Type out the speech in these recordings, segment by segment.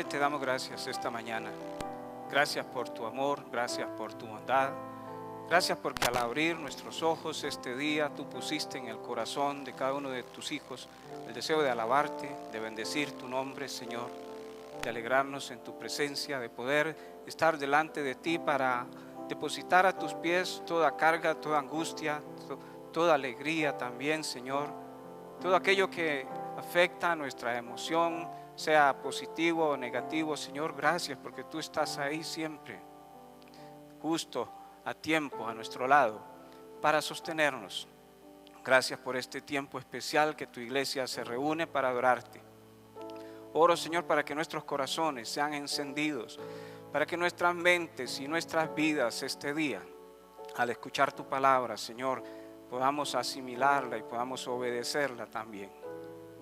Padre, te damos gracias esta mañana. Gracias por tu amor, gracias por tu bondad. Gracias porque al abrir nuestros ojos este día, tú pusiste en el corazón de cada uno de tus hijos el deseo de alabarte, de bendecir tu nombre, Señor, de alegrarnos en tu presencia, de poder estar delante de ti para depositar a tus pies toda carga, toda angustia, toda alegría también, Señor. Todo aquello que afecta a nuestra emoción, sea positivo o negativo, Señor, gracias porque tú estás ahí siempre, justo a tiempo, a nuestro lado, para sostenernos. Gracias por este tiempo especial que tu iglesia se reúne para adorarte. Oro, Señor, para que nuestros corazones sean encendidos, para que nuestras mentes y nuestras vidas este día, al escuchar tu palabra, Señor, podamos asimilarla y podamos obedecerla también.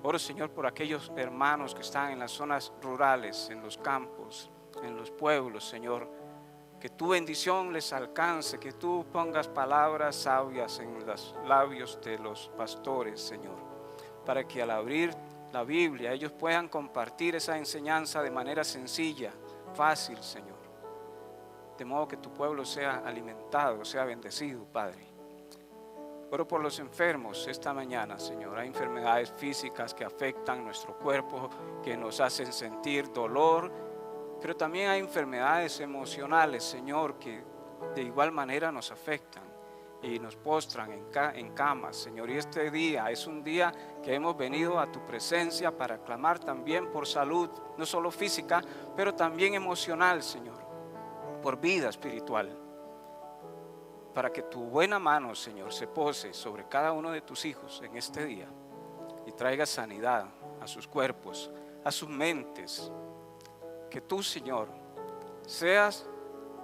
Oro, Señor, por aquellos hermanos que están en las zonas rurales, en los campos, en los pueblos, Señor, que tu bendición les alcance, que tú pongas palabras sabias en los labios de los pastores, Señor, para que al abrir la Biblia ellos puedan compartir esa enseñanza de manera sencilla, fácil, Señor, de modo que tu pueblo sea alimentado, sea bendecido, Padre. Oro por los enfermos esta mañana, Señor. Hay enfermedades físicas que afectan nuestro cuerpo, que nos hacen sentir dolor, pero también hay enfermedades emocionales, Señor, que de igual manera nos afectan y nos postran en camas, Señor. Y este día es un día que hemos venido a tu presencia para clamar también por salud, no solo física, pero también emocional, Señor, por vida espiritual. Para que tu buena mano, Señor, se pose sobre cada uno de tus hijos en este día y traiga sanidad a sus cuerpos, a sus mentes. Que tú, Señor, seas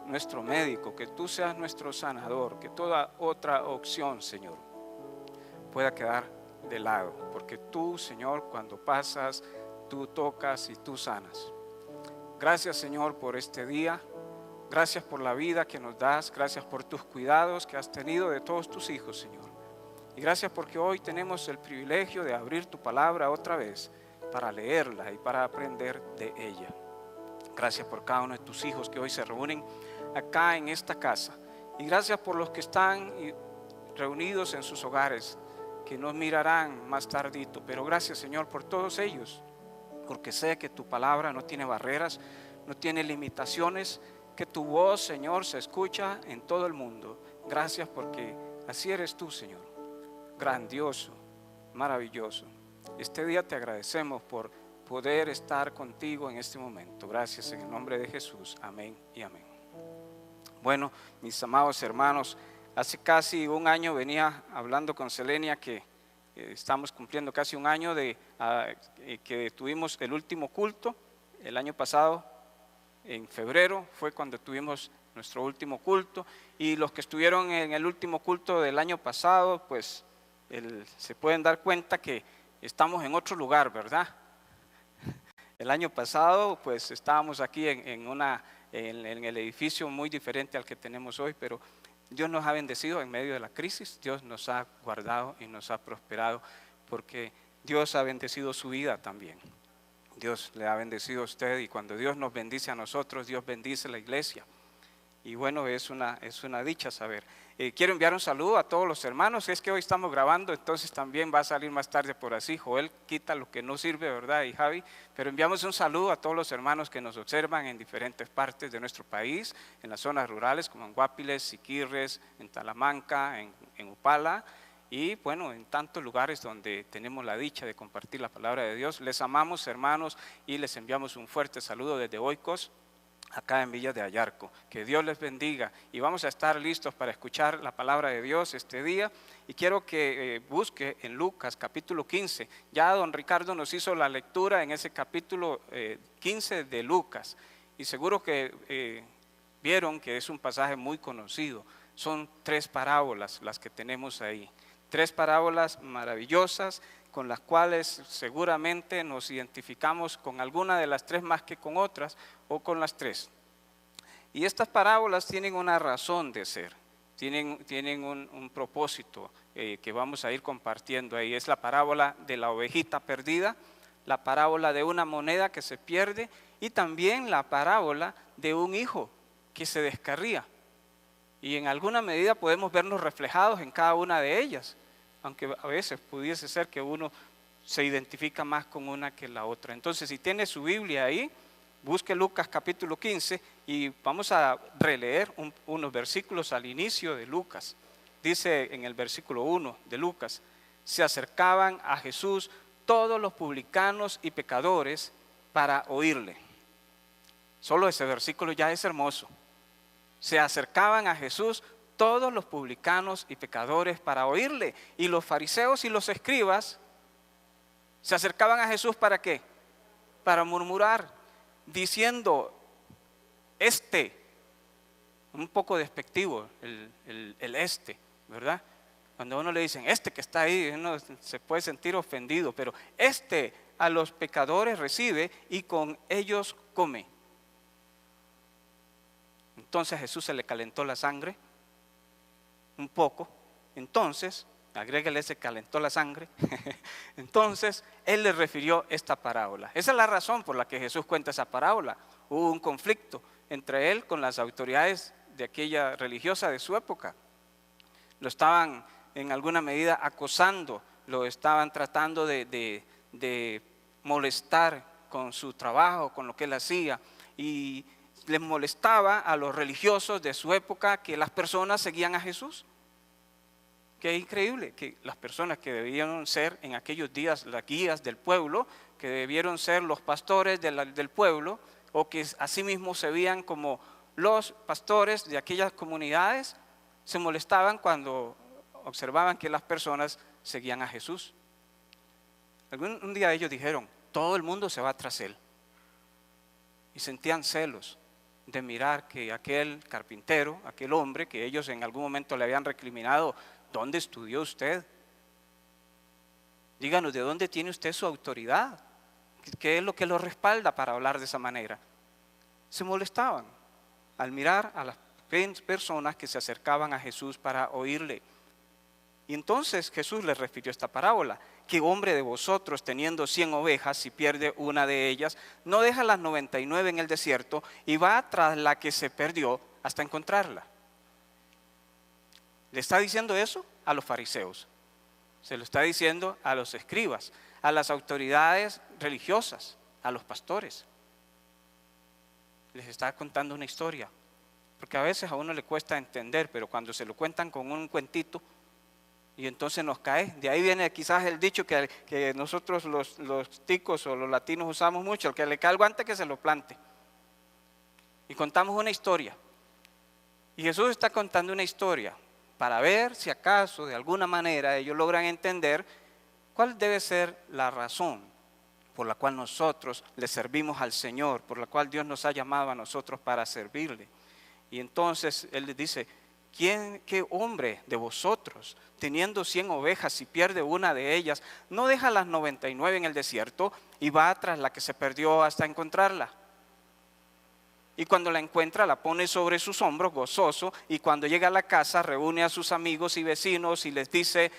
nuestro médico, que tú seas nuestro sanador, que toda otra opción, Señor, pueda quedar de lado, porque tú, Señor, cuando pasas, tú tocas y tú sanas. Gracias, Señor, por este día. Gracias por la vida que nos das, gracias por tus cuidados que has tenido de todos tus hijos, Señor. Y gracias porque hoy tenemos el privilegio de abrir tu palabra otra vez para leerla y para aprender de ella. Gracias por cada uno de tus hijos que hoy se reúnen acá en esta casa. Y gracias por los que están reunidos en sus hogares, que nos mirarán más tardito. Pero gracias, Señor, por todos ellos, porque sé que tu palabra no tiene barreras, no tiene limitaciones, que tu voz, Señor, se escucha en todo el mundo. Gracias porque así eres tú, Señor, grandioso, maravilloso. Este día te agradecemos por poder estar contigo en este momento. Gracias en el nombre de Jesús, amén y amén. Bueno, mis amados hermanos, hace casi un año venía hablando con Selenia que estamos cumpliendo casi un año de que tuvimos el último culto. El año pasado, en febrero, fue cuando tuvimos nuestro último culto, y los que estuvieron en el último culto del año pasado, pues se pueden dar cuenta que estamos en otro lugar, ¿verdad? El año pasado pues estábamos aquí en el edificio muy diferente al que tenemos hoy, pero Dios nos ha bendecido en medio de la crisis. Dios nos ha guardado y nos ha prosperado, porque Dios ha bendecido su vida también. Dios le ha bendecido a usted, y cuando Dios nos bendice a nosotros, Dios bendice a la iglesia. Y bueno, es una dicha saber. Quiero enviar un saludo a todos los hermanos. Es que hoy estamos grabando, entonces también va a salir más tarde por así. Joel quita lo que no sirve, ¿verdad? Y Javi. Pero enviamos un saludo a todos los hermanos que nos observan en diferentes partes de nuestro país, en las zonas rurales como en Guapiles, Siquirres, en Talamanca, en Upala. Y bueno, en tantos lugares donde tenemos la dicha de compartir la palabra de Dios. Les amamos, hermanos, y les enviamos un fuerte saludo desde Oikos, acá en Villa de Ayarco. Que Dios les bendiga, y vamos a estar listos para escuchar la palabra de Dios este día. Y quiero que busque en Lucas capítulo 15. Ya don Ricardo nos hizo la lectura en ese capítulo 15 de Lucas, y seguro que vieron que es un pasaje muy conocido. Son 3 parábolas las que tenemos ahí. 3 parábolas maravillosas con las cuales seguramente nos identificamos con alguna de las 3 más que con otras, o con las 3. Y estas parábolas tienen una razón de ser, tienen un propósito que vamos a ir compartiendo ahí. Es la parábola de la ovejita perdida, la parábola de una moneda que se pierde y también la parábola de un hijo que se descarría. Y en alguna medida podemos vernos reflejados en cada una de ellas, aunque a veces pudiese ser que uno se identifica más con una que la otra. Entonces, si tiene su Biblia ahí, busque Lucas capítulo 15 y vamos a releer unos versículos al inicio de Lucas. Dice en el versículo 1 de Lucas: se acercaban a Jesús todos los publicanos y pecadores para oírle. Solo ese versículo ya es hermoso. Se acercaban a Jesús todos los publicanos y pecadores para oírle. Y los fariseos y los escribas se acercaban a Jesús ¿para qué? Para murmurar, diciendo, un poco despectivo el ¿verdad? Cuando a uno le dicen, que está ahí, uno se puede sentir ofendido, pero a los pecadores recibe y con ellos come. Entonces a Jesús se le calentó la sangre un poco. Entonces, agréguele ese calentó la sangre. Entonces, Él le refirió esta parábola. Esa es la razón por la que Jesús cuenta esa parábola. Hubo un conflicto entre Él con las autoridades de aquella religiosa de su época. Lo estaban en alguna medida acosando, lo estaban tratando de molestar con su trabajo, con lo que Él hacía. Y les molestaba a los religiosos de su época que las personas seguían a Jesús. Qué increíble que las personas que debían ser en aquellos días las guías del pueblo, que debieron ser los pastores del pueblo, o que asimismo se veían como los pastores de aquellas comunidades, se molestaban cuando observaban que las personas seguían a Jesús. Un día ellos dijeron, todo el mundo se va tras Él. Y sentían celos de mirar que aquel carpintero, aquel hombre que ellos en algún momento le habían recriminado, ¿dónde estudió usted? Díganos, ¿de dónde tiene usted su autoridad? ¿Qué es lo que lo respalda para hablar de esa manera? Se molestaban al mirar a las personas que se acercaban a Jesús para oírle. Y entonces Jesús les refirió esta parábola: ¿qué hombre de vosotros, teniendo 100 ovejas, si pierde una de ellas, no deja las 99 en el desierto y va tras la que se perdió hasta encontrarla? ¿Le está diciendo eso a los fariseos? Se lo está diciendo a los escribas, a las autoridades religiosas, a los pastores. Les está contando una historia, porque a veces a uno le cuesta entender, pero cuando se lo cuentan con un cuentito, y entonces nos cae. De ahí viene quizás el dicho que nosotros los ticos o los latinos usamos mucho: el que le cae el guante que se lo plante. Y contamos una historia. Y Jesús está contando una historia para ver si acaso de alguna manera ellos logran entender cuál debe ser la razón por la cual nosotros le servimos al Señor, por la cual Dios nos ha llamado a nosotros para servirle. Y entonces Él les dice: ¿qué hombre de vosotros, teniendo 100 ovejas, si pierde una de ellas, no deja las 99 en el desierto y va tras la que se perdió hasta encontrarla? Y cuando la encuentra, la pone sobre sus hombros gozoso, y cuando llega a la casa reúne a sus amigos y vecinos y les dice: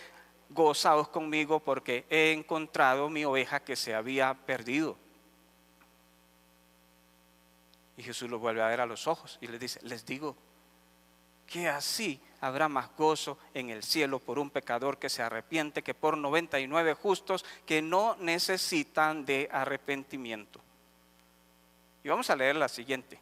gozaos conmigo porque he encontrado mi oveja que se había perdido. Y Jesús los vuelve a ver a los ojos y les dice: les digo que así habrá más gozo en el cielo por un pecador que se arrepiente que por 99 justos que no necesitan de arrepentimiento. Y vamos a leer la siguiente.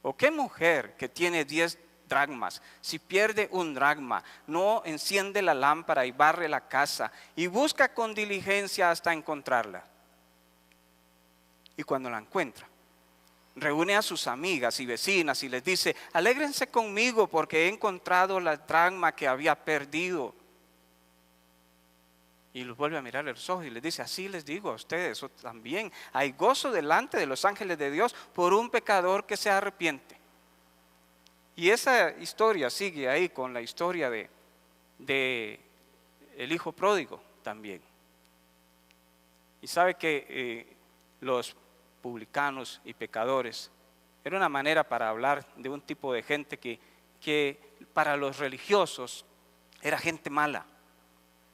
¿O qué mujer que tiene 10 dracmas, si pierde un dracma, no enciende la lámpara y barre la casa y busca con diligencia hasta encontrarla? Y cuando la encuentra, reúne a sus amigas y vecinas y les dice: alégrense conmigo porque he encontrado la dracma que había perdido. Y los vuelve a mirar a los ojos y les dice: así les digo a ustedes también, hay gozo delante de los ángeles de Dios por un pecador que se arrepiente. Y esa historia sigue ahí con la historia de el hijo pródigo también. Y sabe que los publicanos y pecadores era una manera para hablar de un tipo de gente que para los religiosos era gente mala,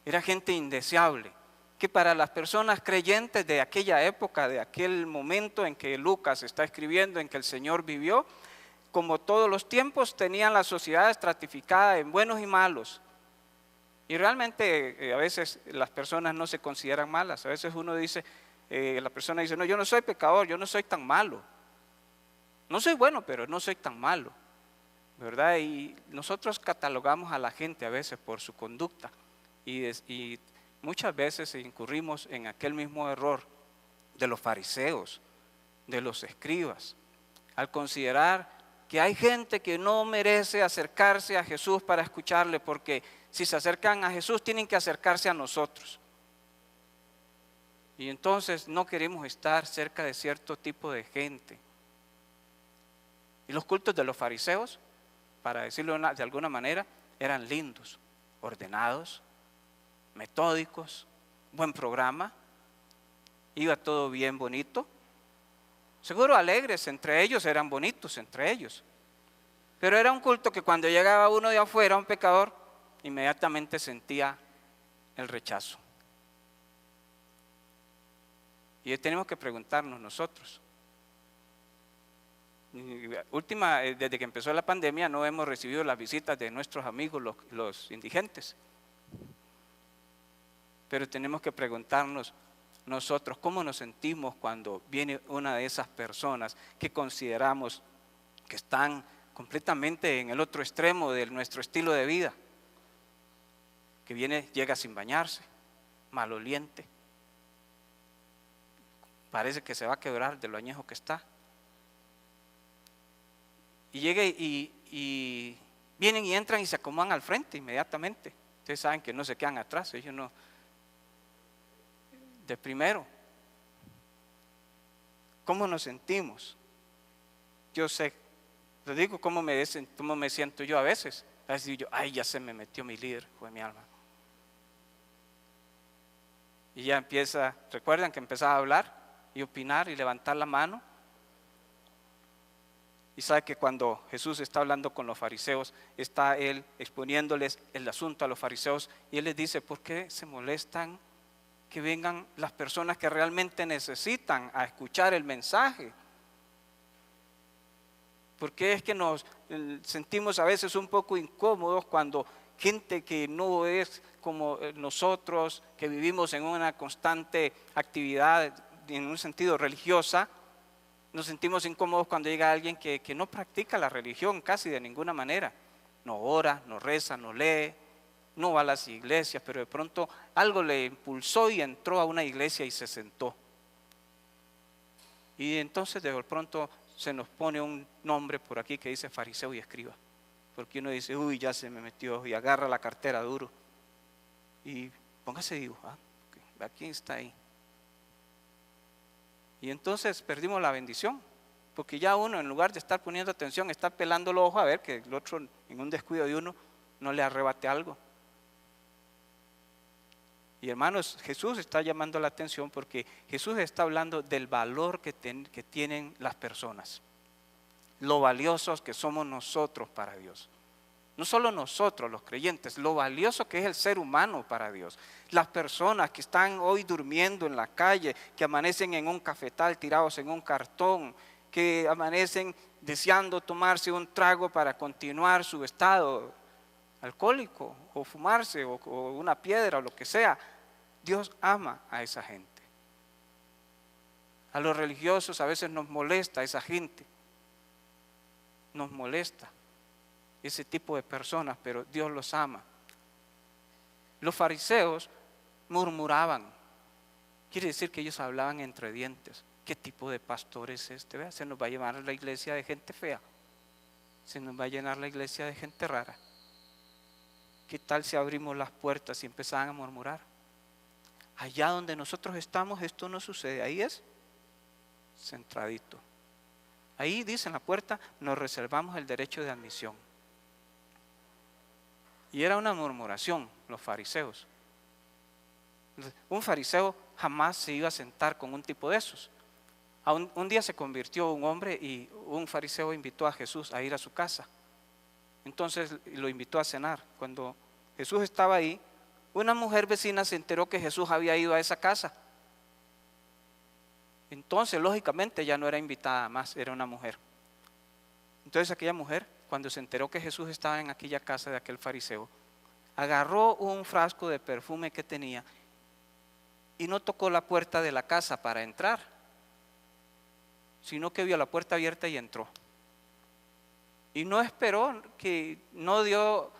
era gente indeseable, que para las personas creyentes de aquella época, de aquel momento en que Lucas está escribiendo, en que el Señor vivió, como todos los tiempos, tenían la sociedad estratificada en buenos y malos. Y realmente a veces las personas no se consideran malas. A veces uno dice, la persona dice, no, yo no soy pecador, yo no soy tan malo. No soy bueno, pero no soy tan malo, ¿verdad? Y nosotros catalogamos a la gente a veces por su conducta y muchas veces incurrimos en aquel mismo error de los fariseos, de los escribas, al considerar que hay gente que no merece acercarse a Jesús para escucharle, porque si se acercan a Jesús tienen que acercarse a nosotros. Y entonces no queremos estar cerca de cierto tipo de gente. Y los cultos de los fariseos, para decirlo de alguna manera, eran lindos, ordenados, metódicos, buen programa, iba todo bien bonito. Seguro alegres entre ellos, eran bonitos entre ellos. Pero era un culto que cuando llegaba uno de afuera, un pecador, inmediatamente sentía el rechazo. Y tenemos que preguntarnos nosotros. Desde que empezó la pandemia no hemos recibido las visitas de nuestros amigos los indigentes. Pero tenemos que preguntarnos nosotros cómo nos sentimos cuando viene una de esas personas que consideramos que están completamente en el otro extremo de nuestro estilo de vida, que llega sin bañarse, maloliente, parece que se va a quebrar de lo añejo que está. Y llega y vienen y entran y se acomodan al frente inmediatamente. Ustedes saben que no se quedan atrás, ellos no. De primero, ¿cómo nos sentimos? Yo sé, les digo cómo me siento yo a veces. A veces digo yo, ay, ya se me metió mi líder, fue mi alma. Y ya recuerdan que empezaba a hablar y opinar y levantar la mano. Y sabe que cuando Jesús está hablando con los fariseos, está Él exponiéndoles el asunto a los fariseos y Él les dice, ¿por qué se molestan que vengan las personas que realmente necesitan a escuchar el mensaje? ¿Por qué es que nos sentimos a veces un poco incómodos cuando gente que no es como nosotros, que vivimos en una constante actividad, en un sentido religiosa, nos sentimos incómodos cuando llega alguien que no practica la religión casi de ninguna manera? No ora, no reza, no lee, no va a las iglesias, pero de pronto algo le impulsó y entró a una iglesia y se sentó. Y entonces de pronto se nos pone un nombre por aquí que dice fariseo y escriba, porque uno dice, uy, ya se me metió, y agarra la cartera duro y póngase vivo, aquí está ahí. Y entonces perdimos la bendición, porque ya uno, en lugar de estar poniendo atención, está pelando el ojo a ver que el otro, en un descuido de uno, no le arrebate algo. Y hermanos, Jesús está llamando la atención porque Jesús está hablando del valor que tienen las personas, lo valiosos que somos nosotros para Dios. No solo nosotros los creyentes, lo valioso que es el ser humano para Dios. Las personas que están hoy durmiendo en la calle, que amanecen en un cafetal tirados en un cartón, que amanecen deseando tomarse un trago para continuar su estado alcohólico, o fumarse, o una piedra, o lo que sea. Dios ama a esa gente. A los religiosos a veces nos molesta esa gente, nos molesta ese tipo de personas, pero Dios los ama. Los fariseos murmuraban, quiere decir que ellos hablaban entre dientes. ¿Qué tipo de pastor es este? ¿Vea? Se nos va a llenar la iglesia de gente fea, se nos va a llenar la iglesia de gente rara. ¿Qué tal si abrimos las puertas y empezaban a murmurar? Allá donde nosotros estamos esto no sucede, ahí es centradito. Ahí dice en la puerta, nos reservamos el derecho de admisión. Y era una murmuración, los fariseos. Un fariseo jamás se iba a sentar con un tipo de esos. Un día se convirtió un hombre y un fariseo invitó a Jesús a ir a su casa. Entonces lo invitó a cenar. Cuando Jesús estaba ahí, una mujer vecina se enteró que Jesús había ido a esa casa. Entonces, lógicamente, ya no era invitada más, era una mujer. Entonces aquella mujer, cuando se enteró que Jesús estaba en aquella casa de aquel fariseo, agarró un frasco de perfume que tenía y no tocó la puerta de la casa para entrar, sino que vio la puerta abierta y entró. Y no esperó, no dio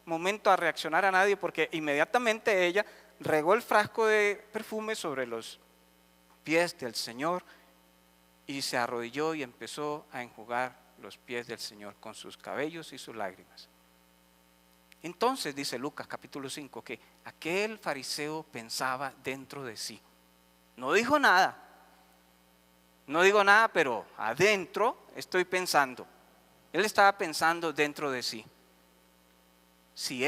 momento a reaccionar a nadie, porque inmediatamente ella regó el frasco de perfume sobre los pies del Señor y se arrodilló y empezó a enjugar los pies del Señor con sus cabellos y sus lágrimas. Entonces dice Lucas capítulo 5 que aquel fariseo pensaba dentro de sí. No dijo nada. No digo nada, pero adentro estoy pensando. Él estaba pensando dentro de sí. Si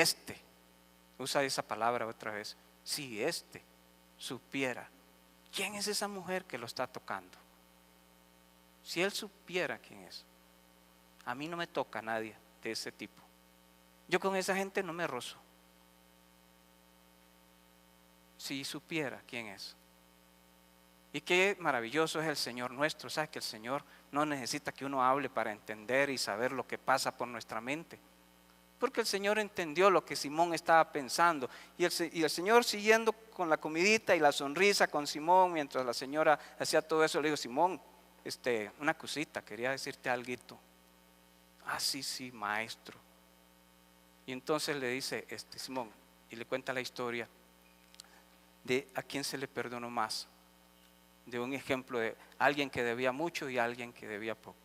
usa esa palabra otra vez, si supiera quién es esa mujer que lo está tocando. Si él supiera quién es. A mí no me toca a nadie de ese tipo. Yo con esa gente no me rozo. Si supiera quién es. Y qué maravilloso es el Señor nuestro. ¿Sabes que el Señor no necesita que uno hable para entender y saber lo que pasa por nuestra mente? Porque el Señor entendió lo que Simón estaba pensando. Y el Señor, siguiendo con la comidita y la sonrisa con Simón, mientras la señora hacía todo eso, le dijo: Simón, una cosita, quería decirte algo. Ah, sí, maestro. Y entonces le dice Simón, y le cuenta la historia de a quién se le perdonó más. De un ejemplo de alguien que debía mucho y alguien que debía poco.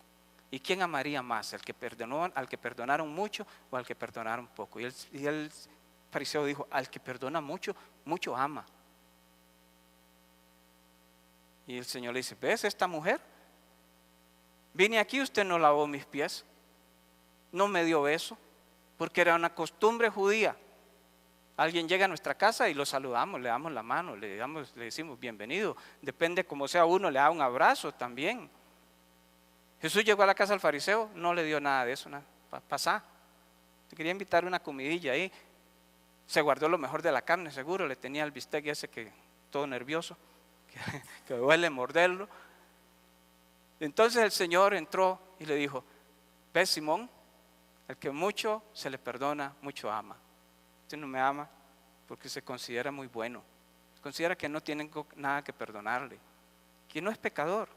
¿Y quién amaría más? ¿Al que perdonaron mucho o al que perdonaron poco? Y el fariseo dijo: al que perdona mucho, mucho ama. Y el Señor le dice: ¿ves esta mujer? Vine aquí, usted no lavó mis pies, no me dio beso, porque era una costumbre judía. Alguien llega a nuestra casa y lo saludamos, le damos la mano, le decimos bienvenido. Depende como sea uno, le da un abrazo también. Jesús llegó a la casa del fariseo, no le dio nada de eso, nada. Pasá. Te quería invitar una comidilla ahí. Se guardó lo mejor de la carne, seguro. Le tenía el bistec ese que todo nervioso, que duele morderlo. Entonces el Señor entró y le dijo: ¿ves, Simón? El que mucho se le perdona, mucho ama. Usted no me ama porque se considera muy bueno. Se considera que no tienen nada que perdonarle, que no es pecador.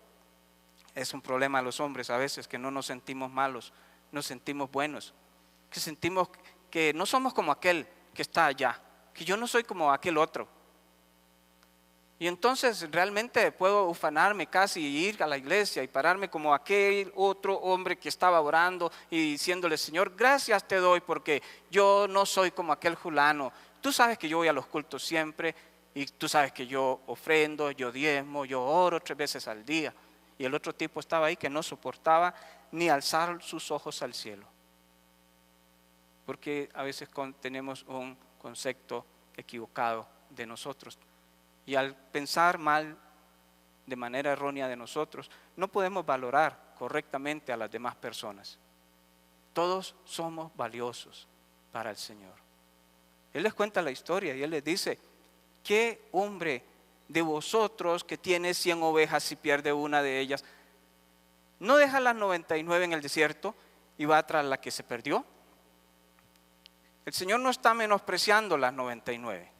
Es un problema a los hombres a veces, que no nos sentimos malos, nos sentimos buenos, que sentimos que no somos como aquel que está allá, que yo no soy como aquel otro. Y entonces realmente puedo ufanarme casi y ir a la iglesia y pararme como aquel otro hombre que estaba orando y diciéndole: Señor, gracias te doy porque yo no soy como aquel fulano. Tú sabes que yo voy a los cultos siempre y tú sabes que yo ofrendo, yo diezmo, yo oro 3 veces al día. Y el otro tipo estaba ahí que no soportaba ni alzar sus ojos al cielo. Porque a veces tenemos un concepto equivocado de nosotros. Y al pensar mal, de manera errónea de nosotros, no podemos valorar correctamente a las demás personas. Todos somos valiosos para el Señor. Él les cuenta la historia y Él les dice: ¿qué hombre de vosotros que tiene 100 ovejas, si pierde una de ellas, no deja las 99 en el desierto y va tras la que se perdió? El Señor no está menospreciando las 99.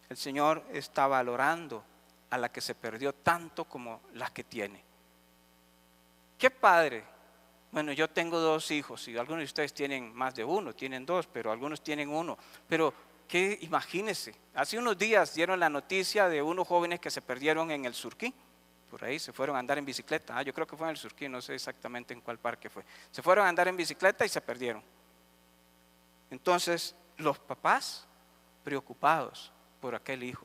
El Señor está valorando a la que se perdió tanto como las que tiene. ¿Qué padre? Bueno, yo tengo 2 hijos y algunos de ustedes tienen más de uno, tienen 2, pero algunos tienen 1. Pero imagínense, hace unos días dieron la noticia de unos jóvenes que se perdieron en el Surquí. Por ahí se fueron a andar en bicicleta. Yo creo que fue en el Surquí, no sé exactamente en cuál parque fue. Se fueron a andar en bicicleta y se perdieron. Entonces los papás preocupados por aquel hijo,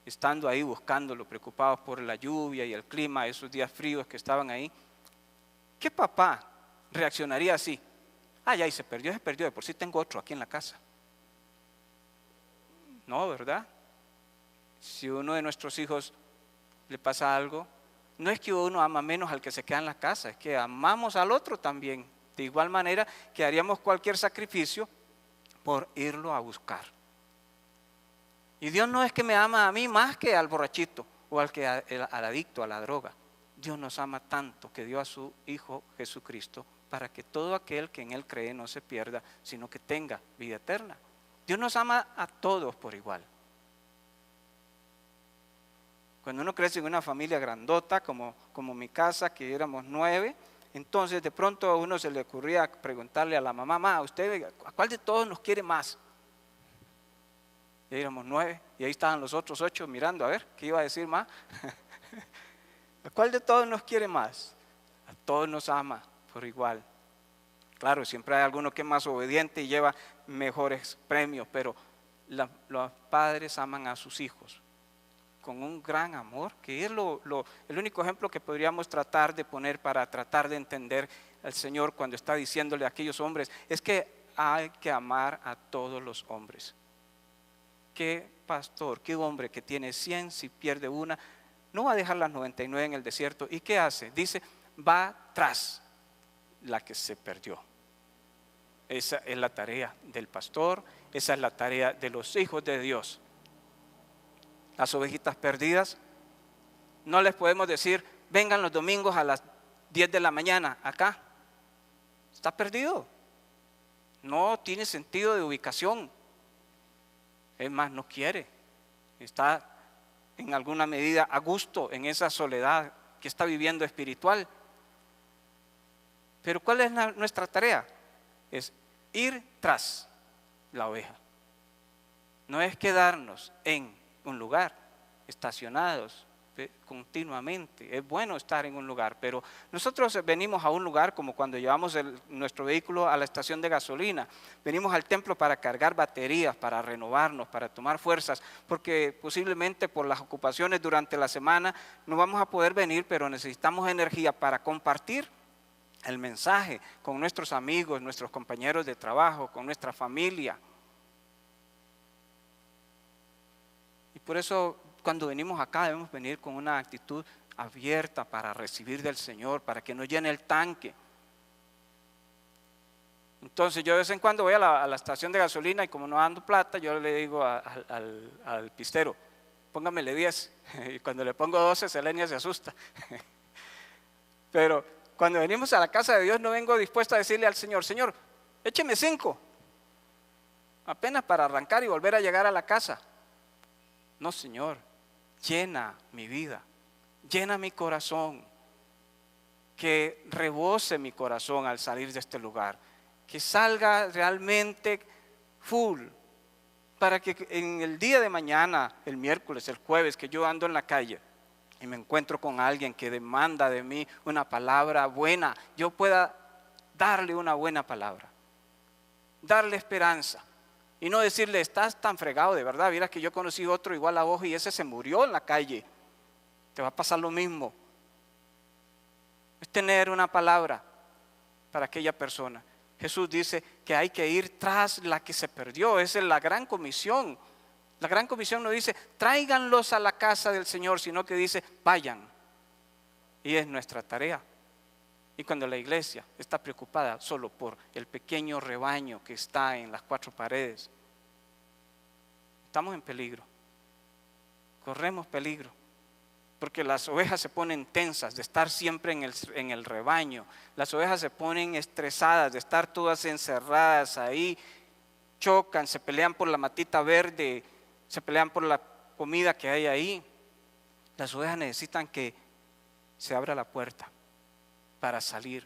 estando ahí buscándolo, preocupados por la lluvia y el clima, esos días fríos que estaban ahí. ¿Qué papá reaccionaría así? Ya y se perdió, de por sí tengo otro aquí en la casa. No, ¿verdad? Si uno de nuestros hijos le pasa algo, no es que uno ama menos al que se queda en la casa, es que amamos al otro también, de igual manera que haríamos cualquier sacrificio por irlo a buscar. Y Dios no es que me ama a mí más que al borrachito o al adicto a la droga. Dios nos ama tanto que dio a su Hijo Jesucristo para que todo aquel que en Él cree no se pierda, sino que tenga vida eterna. Dios nos ama a todos por igual. Cuando uno crece en una familia grandota, como mi casa, que éramos 9, entonces de pronto a uno se le ocurría preguntarle a la mamá: mamá, ¿usted a cuál de todos nos quiere más? Y ahí éramos 9, y ahí estaban los otros 8 mirando a ver qué iba a decir más. ¿A cuál de todos nos quiere más? A todos nos ama por igual. Claro, siempre hay alguno que es más obediente y lleva mejores premios, pero los padres aman a sus hijos con un gran amor, que es el único ejemplo que podríamos tratar de poner para tratar de entender al Señor cuando está diciéndole a aquellos hombres, es que hay que amar a todos los hombres. ¿Qué pastor, qué hombre que tiene 100, si pierde una, no va a dejar las 99 en el desierto? ¿Y qué hace? Dice, va tras la que se perdió. Esa es la tarea del pastor, esa es la tarea de los hijos de Dios. Las ovejitas perdidas, no les podemos decir, vengan los domingos a las 10 de la mañana acá. Está perdido. No tiene sentido de ubicación. Es más, no quiere. Está en alguna medida a gusto en esa soledad que está viviendo espiritual. Pero ¿cuál es nuestra tarea? Es ir tras la oveja. No es quedarnos en un lugar, estacionados continuamente. Es bueno estar en un lugar, pero nosotros venimos a un lugar como cuando llevamos nuestro vehículo a la estación de gasolina. Venimos al templo para cargar baterías, para renovarnos, para tomar fuerzas, porque posiblemente por las ocupaciones durante la semana no vamos a poder venir, pero necesitamos energía para compartir el mensaje con nuestros amigos, nuestros compañeros de trabajo, con nuestra familia. Y por eso cuando venimos acá debemos venir con una actitud abierta para recibir del Señor, para que nos llene el tanque. Entonces yo de vez en cuando voy a la estación de gasolina y como no ando plata, yo le digo al pistero, póngamele 10. Y cuando le pongo 12, Selenia se asusta. Pero cuando venimos a la casa de Dios no vengo dispuesto a decirle al Señor, Señor, écheme 5, apenas para arrancar y volver a llegar a la casa. No, Señor, llena mi vida, llena mi corazón, que rebose mi corazón al salir de este lugar, que salga realmente full, para que en el día de mañana, el miércoles, el jueves, que yo ando en la calle y me encuentro con alguien que demanda de mí una palabra buena, yo pueda darle una buena palabra, darle esperanza. Y no decirle, estás tan fregado, de verdad, mira que yo conocí otro igual a vos y ese se murió en la calle, te va a pasar lo mismo. Es tener una palabra para aquella persona. Jesús dice que hay que ir tras la que se perdió, esa es la gran comisión. La gran comisión no dice, tráiganlos a la casa del Señor, sino que dice, vayan. Y es nuestra tarea. Y cuando la iglesia está preocupada solo por el pequeño rebaño que está en las 4 paredes, estamos en peligro, corremos peligro, porque las ovejas se ponen tensas de estar siempre en el rebaño, las ovejas se ponen estresadas de estar todas encerradas ahí, chocan, se pelean por la matita verde, se pelean por la comida que hay ahí. Las ovejas necesitan que se abra la puerta para salir,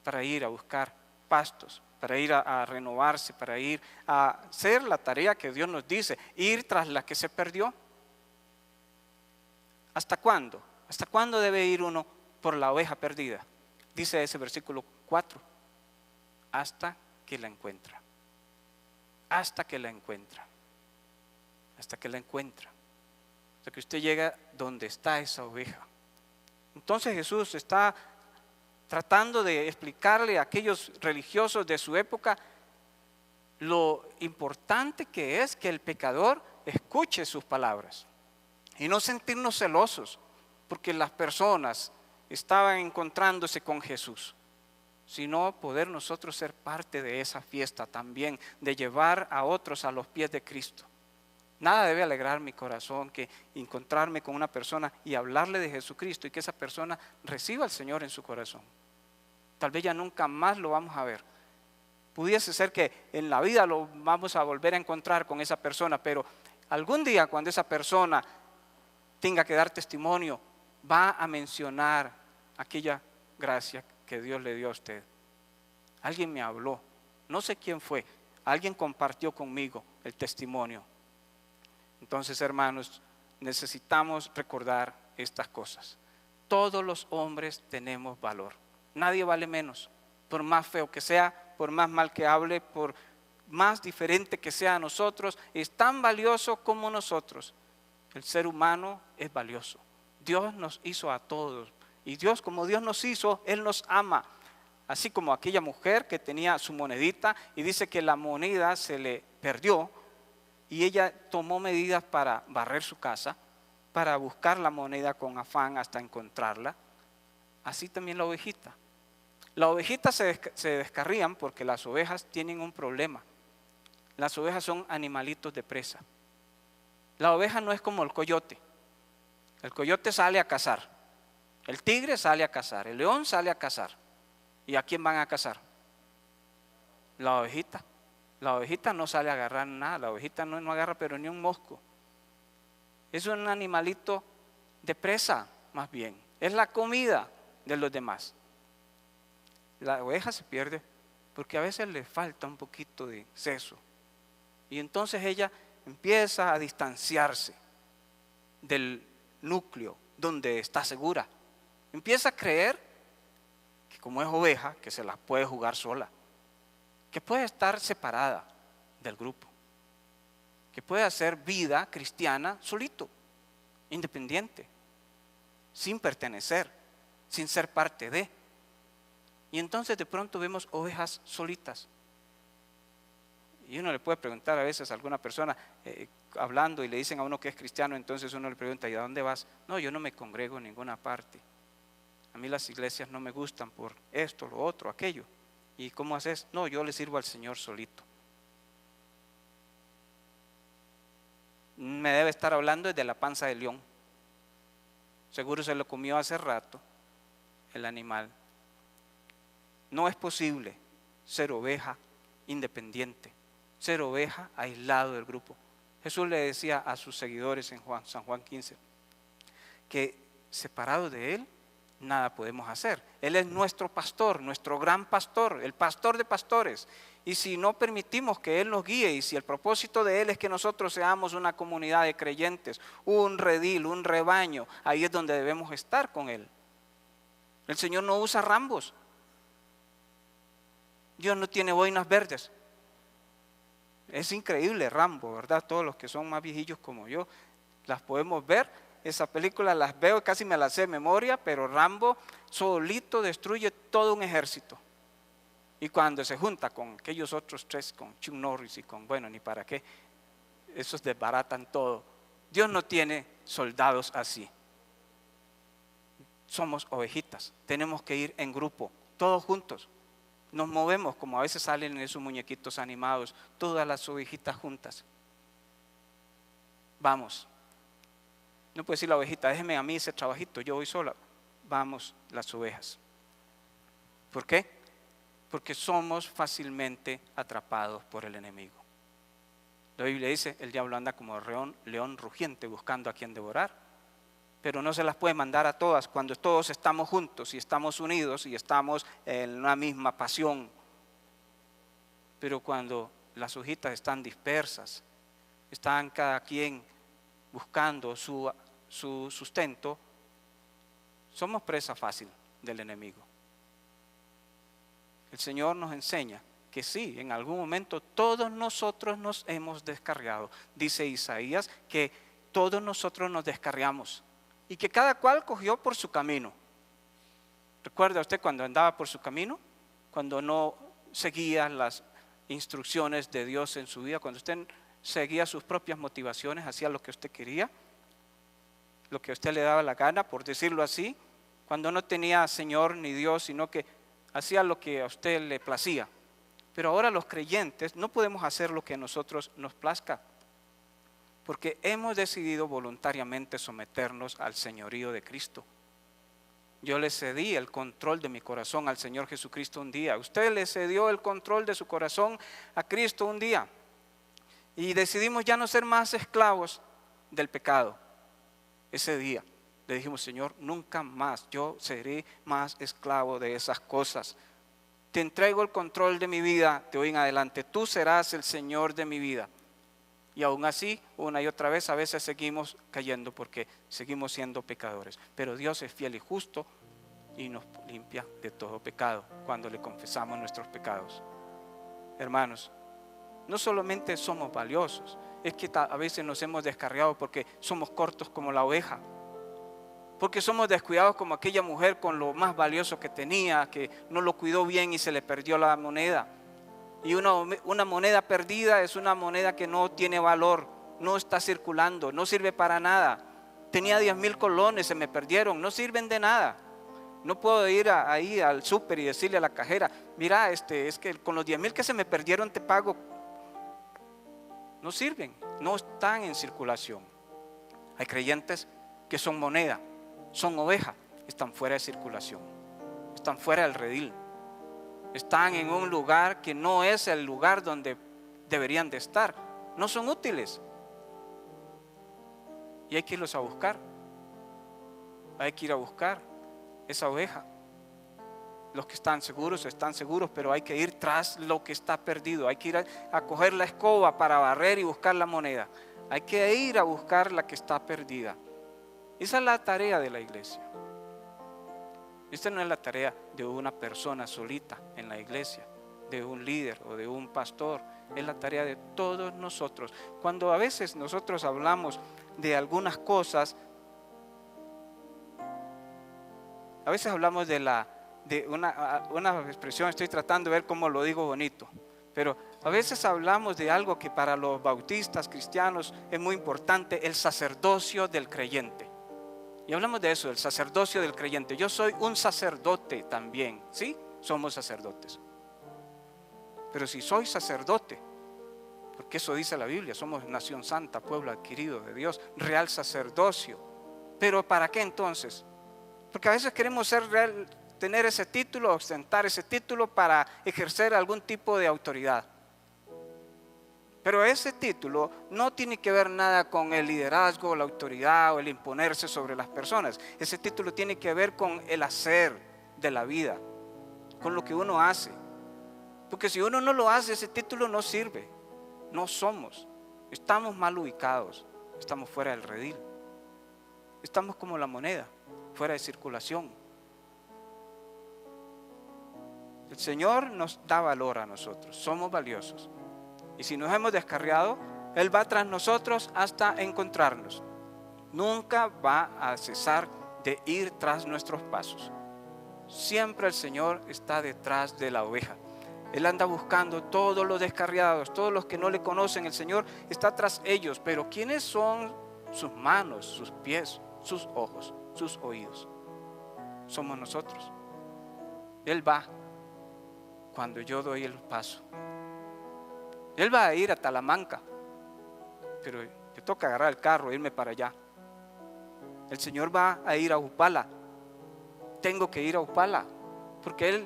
para ir a buscar pastos, para ir a renovarse, para ir a hacer la tarea que Dios nos dice, ir tras la que se perdió. ¿Hasta cuándo? ¿Hasta cuándo debe ir uno por la oveja perdida? Dice ese versículo 4, hasta que la encuentra. Hasta que la encuentra. Hasta que la encuentra. Hasta que usted llega donde está esa oveja. Entonces Jesús está tratando de explicarle a aquellos religiosos de su época lo importante que es que el pecador escuche sus palabras y no sentirnos celosos porque las personas estaban encontrándose con Jesús, sino poder nosotros ser parte de esa fiesta también, de llevar a otros a los pies de Cristo. Nada debe alegrar mi corazón que encontrarme con una persona y hablarle de Jesucristo y que esa persona reciba al Señor en su corazón. Tal vez ya nunca más lo vamos a ver. Pudiese ser que en la vida lo vamos a volver a encontrar con esa persona, pero algún día cuando esa persona tenga que dar testimonio, va a mencionar aquella gracia que Dios le dio a usted. Alguien me habló, no sé quién fue, alguien compartió conmigo el testimonio. Entonces, hermanos, necesitamos recordar estas cosas. Todos los hombres tenemos valor. Nadie vale menos, por más feo que sea, por más mal que hable, por más diferente que sea a nosotros, es tan valioso como nosotros. El ser humano es valioso. Dios nos hizo a todos. Y Dios, como Dios nos hizo, Él nos ama. Así como aquella mujer que tenía su monedita y dice que la moneda se le perdió y ella tomó medidas para barrer su casa, para buscar la moneda con afán hasta encontrarla. Así también la ovejita. Las ovejitas se descarrían porque las ovejas tienen un problema. Las ovejas son animalitos de presa. La oveja no es como el coyote. El coyote sale a cazar. El tigre sale a cazar. El león sale a cazar. ¿Y a quién van a cazar? La ovejita. La ovejita no sale a agarrar nada. La ovejita no agarra pero ni un mosco. Es un animalito de presa, más bien. Es la comida de los demás. La oveja se pierde porque a veces le falta un poquito de seso. Y entonces ella empieza a distanciarse del núcleo donde está segura. Empieza a creer que como es oveja, que se la puede jugar sola, que puede estar separada del grupo, que puede hacer vida cristiana solito, independiente, sin pertenecer, sin ser parte de. Y entonces de pronto vemos ovejas solitas. Y uno le puede preguntar a veces a alguna persona hablando y le dicen a uno que es cristiano, entonces uno le pregunta, ¿y a dónde vas? No, yo no me congrego en ninguna parte. A mí las iglesias no me gustan por esto, lo otro, aquello. ¿Y cómo haces? No, yo le sirvo al Señor solito. Me debe estar hablando desde la panza del león. Seguro se lo comió hace rato el animal. No es posible ser oveja independiente, ser oveja aislado del grupo. Jesús le decía a sus seguidores en San Juan 15 que separados de Él nada podemos hacer. Él es nuestro pastor, nuestro gran pastor, el pastor de pastores. Y si no permitimos que Él nos guíe y si el propósito de Él es que nosotros seamos una comunidad de creyentes, un redil, un rebaño, ahí es donde debemos estar con Él. El Señor no usa rambos. Dios no tiene boinas verdes. Es increíble Rambo, ¿verdad? Todos los que son más viejillos como yo, las podemos ver. Esa película las veo, casi me las sé de memoria, pero Rambo solito destruye todo un ejército. Y cuando se junta con aquellos otros tres, con Chuck Norris y con, bueno, ni para qué, esos desbaratan todo. Dios no tiene soldados así. Somos ovejitas, tenemos que ir en grupo, todos juntos. Nos movemos como a veces salen en esos muñequitos animados, todas las ovejitas juntas. Vamos. No puede decir la ovejita, déjeme a mí ese trabajito, yo voy sola. Vamos las ovejas. ¿Por qué? Porque somos fácilmente atrapados por el enemigo. La Biblia dice, el diablo anda como león rugiente buscando a quien devorar. Pero no se las puede mandar a todas cuando todos estamos juntos y estamos unidos y estamos en una misma pasión. Pero cuando las ovejitas están dispersas, están cada quien buscando su sustento, somos presa fácil del enemigo. El Señor nos enseña que sí, en algún momento todos nosotros nos hemos descarriado. Dice Isaías que todos nosotros nos descarriamos. Y que cada cual cogió por su camino. ¿Recuerda usted cuando andaba por su camino? Cuando no seguía las instrucciones de Dios en su vida, cuando usted seguía sus propias motivaciones, hacía lo que usted quería, lo que a usted le daba la gana, por decirlo así, cuando no tenía Señor ni Dios, sino que hacía lo que a usted le placía. Pero ahora los creyentes no podemos hacer lo que a nosotros nos plazca. Porque hemos decidido voluntariamente someternos al señorío de Cristo. Yo le cedí el control de mi corazón al Señor Jesucristo un día. Usted le cedió el control de su corazón a Cristo un día. Y decidimos ya no ser más esclavos del pecado. Ese día le dijimos: Señor, nunca más yo seré más esclavo de esas cosas. Te entrego el control de mi vida de hoy en adelante. Tú serás el Señor de mi vida. Y aún así, una y otra vez, a veces seguimos cayendo porque seguimos siendo pecadores. Pero Dios es fiel y justo y nos limpia de todo pecado cuando le confesamos nuestros pecados. Hermanos, no solamente somos valiosos, es que a veces nos hemos descarriado porque somos cortos como la oveja. Porque somos descuidados como aquella mujer con lo más valioso que tenía, que no lo cuidó bien y se le perdió la moneda. Y una moneda perdida es una moneda que no tiene valor, no está circulando, no sirve para nada. Tenía 10,000 colones, se me perdieron, no sirven de nada. No puedo ir ahí al súper y decirle a la cajera: mira, es que con los 10,000 que se me perdieron te pago. No sirven, no están en circulación. Hay creyentes que son moneda, son oveja, están fuera de circulación, están fuera del redil. Están en un lugar que no es el lugar donde deberían de estar. No son útiles. Y hay que irlos a buscar. Hay que ir a buscar esa oveja. Los que están seguros, pero hay que ir tras lo que está perdido. Hay que ir a coger la escoba para barrer y buscar la moneda. Hay que ir a buscar la que está perdida. Esa es la tarea de la iglesia. Esta no es la tarea de una persona solita en la iglesia, de un líder o de un pastor. Es la tarea de todos nosotros. Cuando a veces nosotros hablamos de algunas cosas, a veces hablamos de una expresión, estoy tratando de ver cómo lo digo bonito, pero a veces hablamos de algo que para los bautistas cristianos es muy importante: el sacerdocio del creyente. Y hablamos de eso, el sacerdocio del creyente. Yo soy un sacerdote también, ¿sí? Somos sacerdotes. Pero si soy sacerdote, porque eso dice la Biblia, somos nación santa, pueblo adquirido de Dios, real sacerdocio. ¿Pero para qué entonces? Porque a veces queremos tener ese título, ostentar ese título para ejercer algún tipo de autoridad. Pero ese título no tiene que ver nada con el liderazgo, la autoridad o el imponerse sobre las personas. Ese título tiene que ver con el hacer de la vida, con lo que uno hace. Porque si uno no lo hace, ese título no sirve. No somos. Estamos mal ubicados. Estamos fuera del redil. Estamos como la moneda, fuera de circulación. El Señor nos da valor a nosotros. Somos valiosos. Y si nos hemos descarriado, Él va tras nosotros hasta encontrarnos. Nunca va a cesar de ir tras nuestros pasos. Siempre el Señor está detrás de la oveja. Él anda buscando todos los descarriados, todos los que no le conocen. El Señor está tras ellos. Pero ¿quiénes son sus manos, sus pies, sus ojos, sus oídos? Somos nosotros. Él va cuando yo doy el paso. Él va a ir a Talamanca, pero le toca agarrar el carro e irme para allá. El Señor va a ir a Upala. Tengo que ir a Upala, porque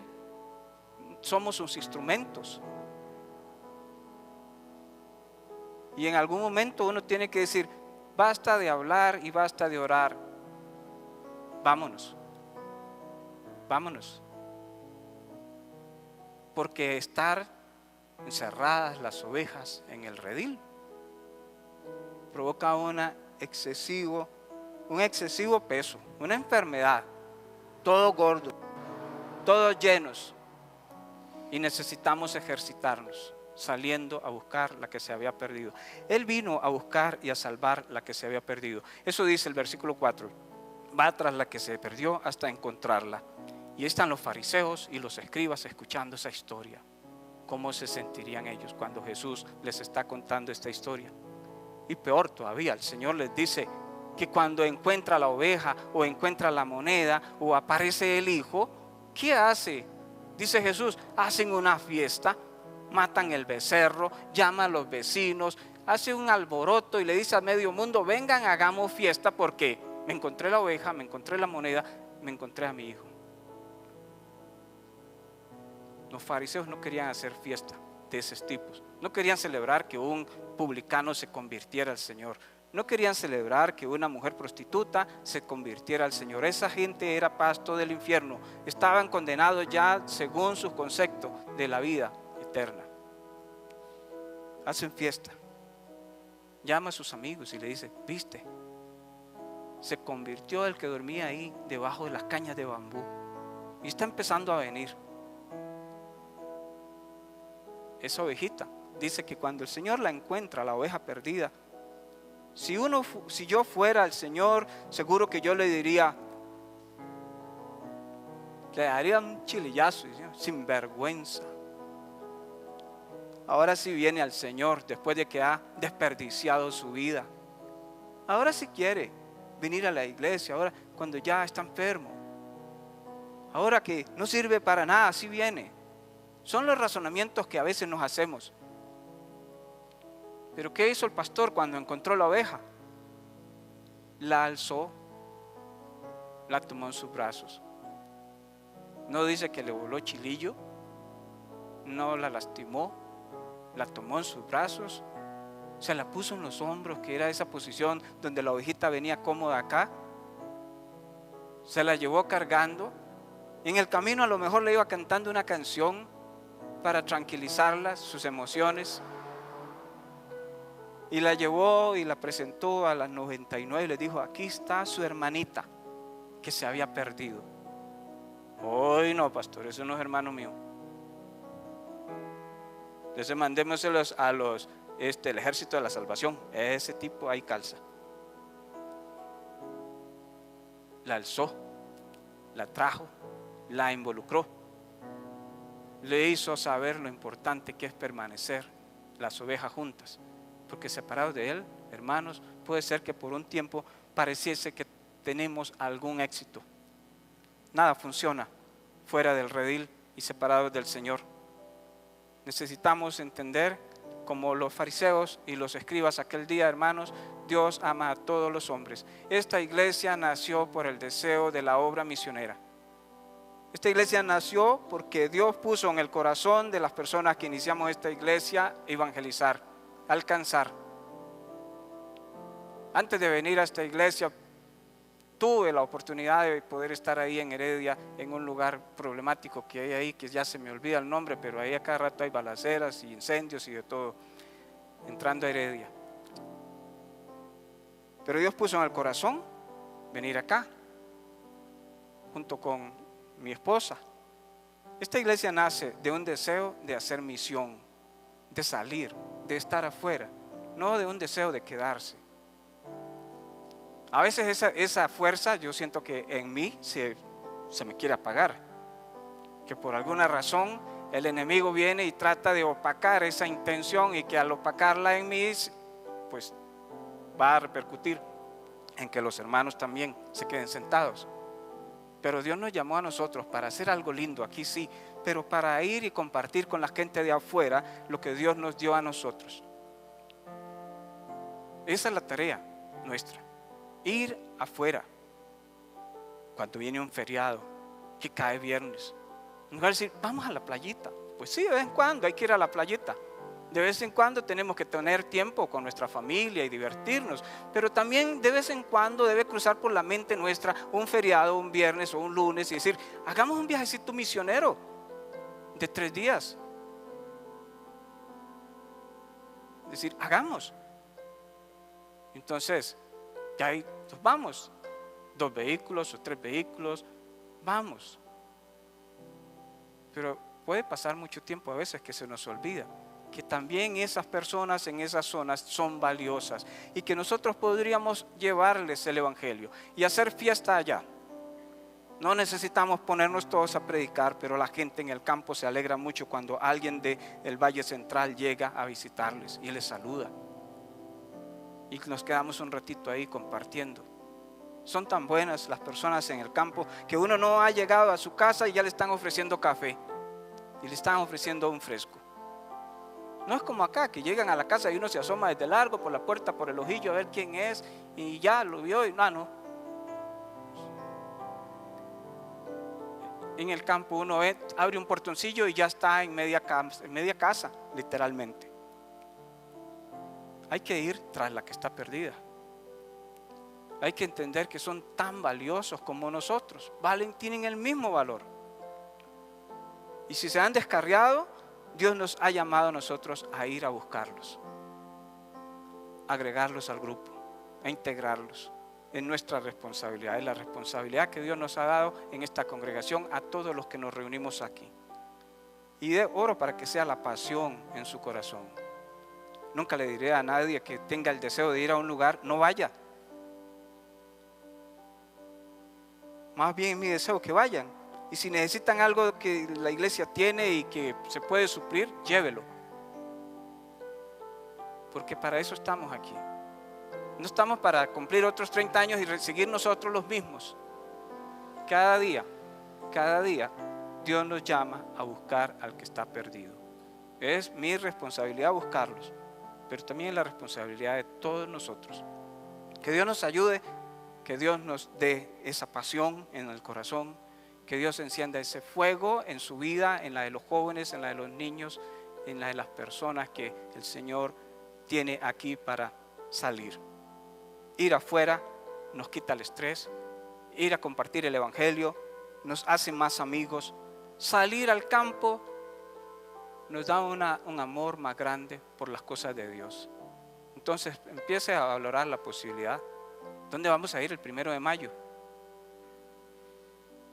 somos sus instrumentos. Y en algún momento uno tiene que decir: basta de hablar y basta de orar. Vámonos. Vámonos. Porque estar encerradas las ovejas en el redil provoca un excesivo peso, una enfermedad, todo gordo, todos llenos, y necesitamos ejercitarnos saliendo a buscar la que se había perdido. Él vino a buscar y a salvar la que se había perdido. Eso dice el versículo 4: va tras la que se perdió hasta encontrarla. Y ahí están los fariseos y los escribas escuchando esa historia. ¿Cómo se sentirían ellos cuando Jesús les está contando esta historia? Y peor todavía, el Señor les dice que cuando encuentra la oveja o encuentra la moneda o aparece el hijo, ¿qué hace? Dice Jesús: hacen una fiesta, matan el becerro, llaman a los vecinos, hace un alboroto y le dice a medio mundo: vengan, hagamos fiesta porque me encontré la oveja, me encontré la moneda, me encontré a mi hijo. Los fariseos no querían hacer fiesta de esos tipos. No querían celebrar que un publicano se convirtiera al Señor. No querían celebrar que una mujer prostituta se convirtiera al Señor. Esa gente era pasto del infierno. Estaban condenados ya según sus conceptos de la vida eterna. Hacen fiesta. Llama a sus amigos y le dice: ¿viste? Se convirtió el que dormía ahí debajo de las cañas de bambú y está empezando a venir. Esa ovejita, dice que cuando el Señor la encuentra, la oveja perdida, si yo fuera el Señor, seguro que yo le diría, le daría un chilillazo, sin vergüenza. Ahora sí viene al Señor después de que ha desperdiciado su vida. Ahora sí quiere venir a la iglesia, ahora cuando ya está enfermo. Ahora que no sirve para nada, así viene. Son los razonamientos que a veces nos hacemos. Pero ¿qué hizo el pastor cuando encontró la oveja? La alzó, la tomó en sus brazos. No dice que le voló chilillo, no la lastimó, la tomó en sus brazos, se la puso en los hombros, que era esa posición donde la ovejita venía cómoda acá. Se la llevó cargando. En el camino a lo mejor le iba cantando una canción para tranquilizarlas, sus emociones. Y la llevó y la presentó a las 99 y le dijo: aquí está su hermanita que se había perdido. Hoy no, pastor, eso no es hermano mío. Entonces mandémoselos a el ejército de la salvación. Ese tipo ahí calza. La alzó, la trajo, la involucró. Le hizo saber lo importante que es permanecer las ovejas juntas, porque separados de él, hermanos, puede ser que por un tiempo pareciese que tenemos algún éxito. Nada funciona fuera del redil y separados del Señor. Necesitamos entender, como los fariseos y los escribas aquel día, hermanos, Dios ama a todos los hombres. Esta iglesia nació por el deseo de la obra misionera. Esta iglesia nació porque Dios puso en el corazón de las personas que iniciamos esta iglesia evangelizar, alcanzar. Antes de venir a esta iglesia tuve la oportunidad de poder estar ahí en Heredia, en un lugar problemático que hay ahí, que ya se me olvida el nombre, pero ahí a cada rato hay balaceras y incendios y de todo, entrando a Heredia. Pero Dios puso en el corazón venir acá, junto con mi esposa. Esta iglesia nace de un deseo de hacer misión, de salir, de estar afuera, no de un deseo de quedarse. A veces esa fuerza yo siento que en mí se me quiere apagar, que por alguna razón el enemigo viene y trata de opacar esa intención, y que al opacarla en mí, pues va a repercutir en que los hermanos también se queden sentados. Pero Dios nos llamó a nosotros para hacer algo lindo, aquí sí, pero para ir y compartir con la gente de afuera lo que Dios nos dio a nosotros. Esa es la tarea nuestra, ir afuera. Cuando viene un feriado, que cae viernes, en lugar de decir, vamos a la playita, pues sí, de vez en cuando hay que ir a la playita. De vez en cuando tenemos que tener tiempo con nuestra familia y divertirnos, pero también de vez en cuando debe cruzar por la mente nuestra un feriado, un viernes o un lunes, y decir, hagamos un viajecito misionero de 3 días. Es decir, hagamos. Entonces, ya ahí vamos, 2 vehículos o 3 vehículos, vamos. Pero puede pasar mucho tiempo a veces que se nos olvida que también esas personas en esas zonas son valiosas y que nosotros podríamos llevarles el evangelio y hacer fiesta allá. No necesitamos ponernos todos a predicar, pero la gente en el campo se alegra mucho cuando alguien del Valle Central llega a visitarles y les saluda, y nos quedamos un ratito ahí compartiendo. Son tan buenas las personas en el campo que uno no ha llegado a su casa y ya le están ofreciendo café y le están ofreciendo un fresco. No es como acá, que llegan a la casa y uno se asoma desde largo por la puerta, por el ojillo, a ver quién es, y ya lo vio y no. En el campo uno abre un portoncillo y ya está en media casa, literalmente. Hay que ir tras la que está perdida. Hay que entender que son tan valiosos como nosotros. Tienen el mismo valor. Y si se han descarriado, Dios nos ha llamado a nosotros a ir a buscarlos, a agregarlos al grupo, a integrarlos. Es nuestra responsabilidad, es la responsabilidad que Dios nos ha dado en esta congregación a todos los que nos reunimos aquí. Y oro para que sea la pasión en su corazón. Nunca le diré a nadie que tenga el deseo de ir a un lugar, no vaya. Más bien mi deseo que vayan. Y si necesitan algo que la iglesia tiene y que se puede suplir, llévelo. Porque para eso estamos aquí. No estamos para cumplir otros 30 años y seguir nosotros los mismos. Cada día, Dios nos llama a buscar al que está perdido. Es mi responsabilidad buscarlos, pero también es la responsabilidad de todos nosotros. Que Dios nos ayude, que Dios nos dé esa pasión en el corazón, que Dios encienda ese fuego en su vida, en la de los jóvenes, en la de los niños, en la de las personas que el Señor tiene aquí para salir. Ir afuera nos quita el estrés, ir a compartir el evangelio nos hace más amigos, salir al campo nos da un amor más grande por las cosas de Dios. Entonces empiece a valorar la posibilidad. ¿Dónde vamos a ir el 1 de mayo?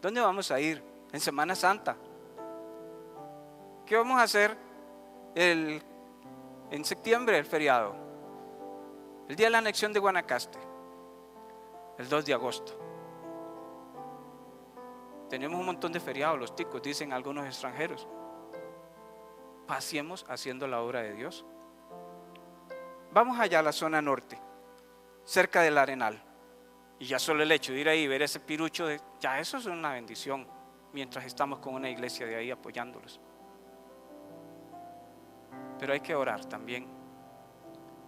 ¿Dónde vamos a ir en Semana Santa? ¿Qué vamos a hacer en septiembre, el feriado? El día de la anexión de Guanacaste, el 2 de agosto. Tenemos un montón de feriados, los ticos, dicen algunos extranjeros. Pasemos haciendo la obra de Dios. Vamos allá a la zona norte, cerca del Arenal. Y ya solo el hecho de ir ahí y ver ese pirucho, ya eso es una bendición, mientras estamos con una iglesia de ahí apoyándolos. Pero hay que orar también.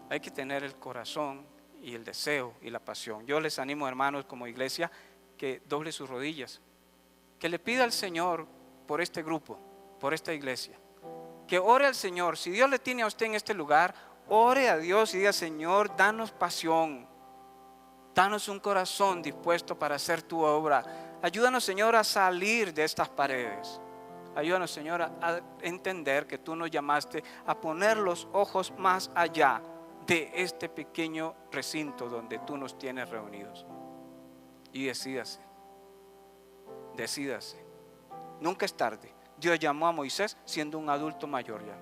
Hay que tener el corazón y el deseo y la pasión. Yo les animo, hermanos, como iglesia, que doble sus rodillas, que le pida al Señor por este grupo, por esta iglesia, que ore al Señor. Si Dios le tiene a usted en este lugar, ore a Dios y diga: Señor, danos pasión, danos un corazón dispuesto para hacer tu obra. Ayúdanos, Señor, a salir de estas paredes. Ayúdanos, Señor, a entender que tú nos llamaste a poner los ojos más allá de este pequeño recinto donde tú nos tienes reunidos. Y decídase. Nunca es tarde. Dios llamó a Moisés siendo un adulto mayor ya.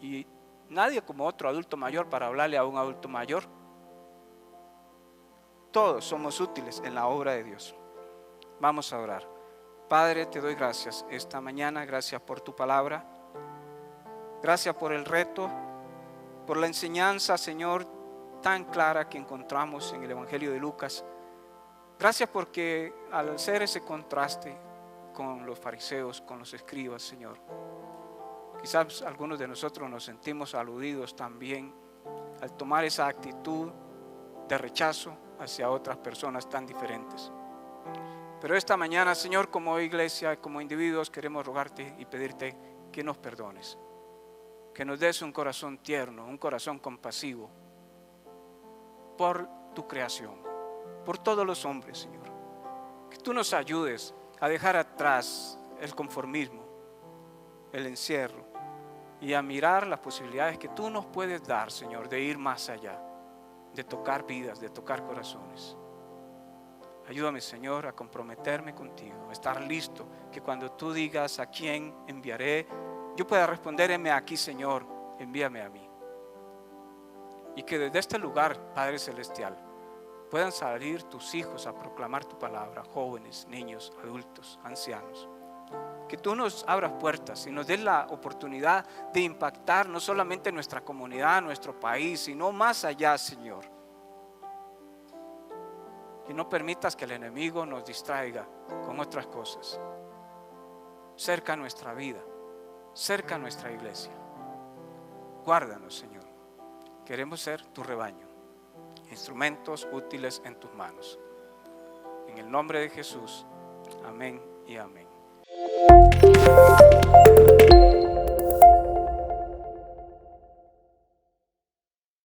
Y nadie como otro adulto mayor para hablarle a un adulto mayor. Todos somos útiles en la obra de Dios. Vamos a orar. Padre, te doy gracias esta mañana. Gracias por tu palabra. Gracias por el reto, por la enseñanza, Señor, tan clara que encontramos en el Evangelio de Lucas. Gracias porque al hacer ese contraste con los fariseos, con los escribas, Señor, quizás algunos de nosotros nos sentimos aludidos también al tomar esa actitud de rechazo hacia otras personas tan diferentes. Pero esta mañana, Señor, como iglesia, como individuos, queremos rogarte y pedirte que nos perdones, que nos des un corazón tierno, un corazón compasivo por tu creación, por todos los hombres, Señor. Que tú nos ayudes a dejar atrás el conformismo, el encierro, y a mirar las posibilidades que tú nos puedes dar, Señor, de ir más allá, de tocar vidas, de tocar corazones. Ayúdame, Señor, a comprometerme contigo, a estar listo, que cuando tú digas a quién enviaré, yo pueda responder: heme aquí, Señor, envíame a mí. Y que desde este lugar, Padre Celestial, puedan salir tus hijos a proclamar tu palabra, jóvenes, niños, adultos, ancianos. Que tú nos abras puertas y nos des la oportunidad de impactar no solamente nuestra comunidad, nuestro país, sino más allá, Señor. Y no permitas que el enemigo nos distraiga con otras cosas. Cerca nuestra vida, cerca nuestra iglesia. Guárdanos, Señor. Queremos ser tu rebaño, instrumentos útiles en tus manos. En el nombre de Jesús, amén y amén.